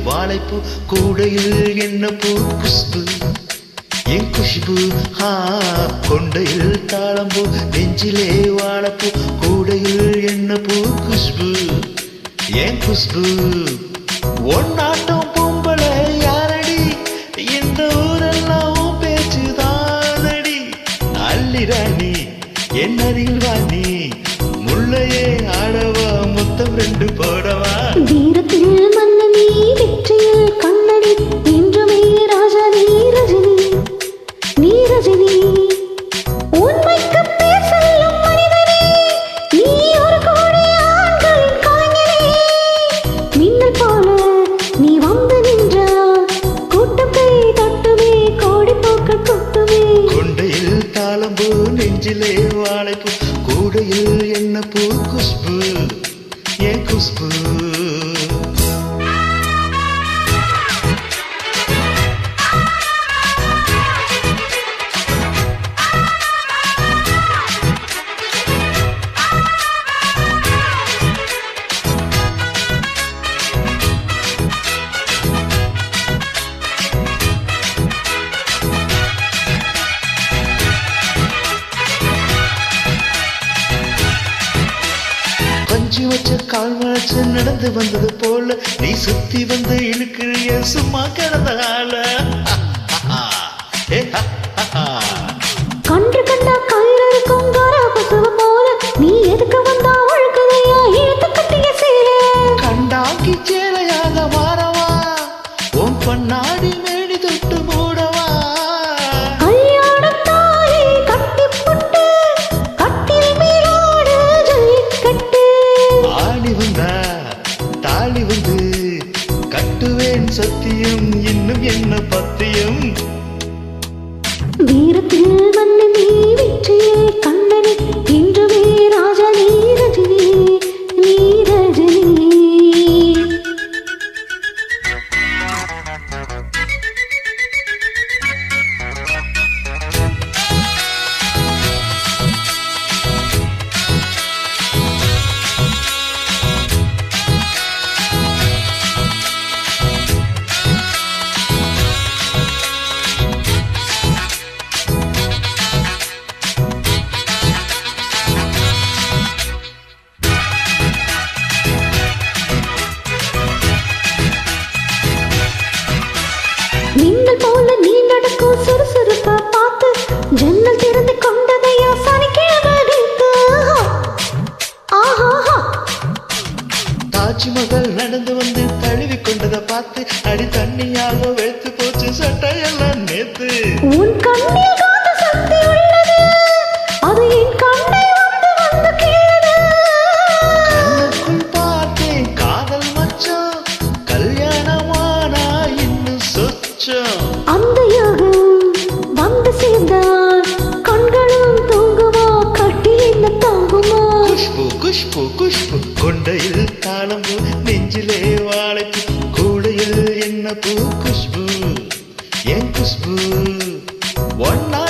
வாழைப்பூ கூடையில் என்ன பூ குஷ்பு என் குஷ்பு கொண்டையில் தாளம்பூ நெஞ்சிலே வாழைப்பூ கூடையில் என்ன பூ குஷ்பு என் குஷ்பு ஒன்னாட்டம் பொம்பளை யாரடி இந்த ஊரெல்லாம் பேச்சுதானடி அள்ளிராணி என் அருகில் வாணி முள்ளையே ஆடவா முத்தம் ரெண்டு போடவா வீரத்தில் மன்னனி வெற்றியில் கண்ணடி என்றுமே ராஜா நீ ரஜினி நீ ரஜினி உண்மைக்கு பேர் சொல்லும் மனிதனே நீ ஒரு கோடி ஆண்களின் கலைஞனே மின்னல் போல நீ வந்து நின்றால் கூட்டத்தை தட்டுமே கோடி பூக்கள் கொட்டுமே கொண்டையில் தாளம்பூ நெஞ்சிலே வாழைப்பூ கூடையில் என்ன பூ குஷ்பு என் குஷ்பு கஞ்சி வச்ச கால் வச்சு நடந்து வந்தது போல நீ சுத்தி வந்து இழுக்கிறிய சும்மா கிடந்தால கன்று கண்டா கயிறுக்கும் பசுவ போல நீ எதுக்கு வந்தா ஒழுக்குதையா இழுத்து கட்டிய சேர கண்டாக்கி சேலையாக மாறவா உன் பண்ணாடி மேடி தொட்டு மூடவா கல்யாணத்தாலே கட்டி புட்டு கட்டில் மீறாடு ஜல்லிக்கட்டு ஆடி வந்தா தாலி வந்து கட்டுவேன் சத்தியம் இன்னும் என்ன பத்தியம் வீரத்தில் மன்னனி வெற்றியில் கண்ணனி என்றுமே ராஜா நீ ரஜினி நீ ரஜினி மின்னல் போல நீ நடக்கும் சுறுசுறுப்பா பார்த்து ஜன்னல் திறந்து கொண்டதையா சனிக்கிழமை ஆஹா தாஜ்மஹல் நடந்து வந்து தழுவி கொண்டதை பார்த்து அடி தண்ணியாக வைத்து போச்சு சட்டையெல்லாம் நேத்து உன் கண்ணில் காந்த சக்தி உள்ளது அது என் கண்ணை வந்து வந்து கேளது கண்ணுக்குள் பார்த்தேன் காதல் மச்சம் கல்யாணமானா இன்னும் சொச்சம் அந்த யோகம் வந்து சேர்ந்தால் கண்களும் தூங்குமா கட்டில் என்ன தாங்குமா குஷ்பு குஷ்பு குஷ்பு கொண்டையில் தாளம்பூ நெஞ்சிலே வாழைப்பூ கூடையில் என்ன பூ குஷ்பு என் குஷ்பு ஒன்னா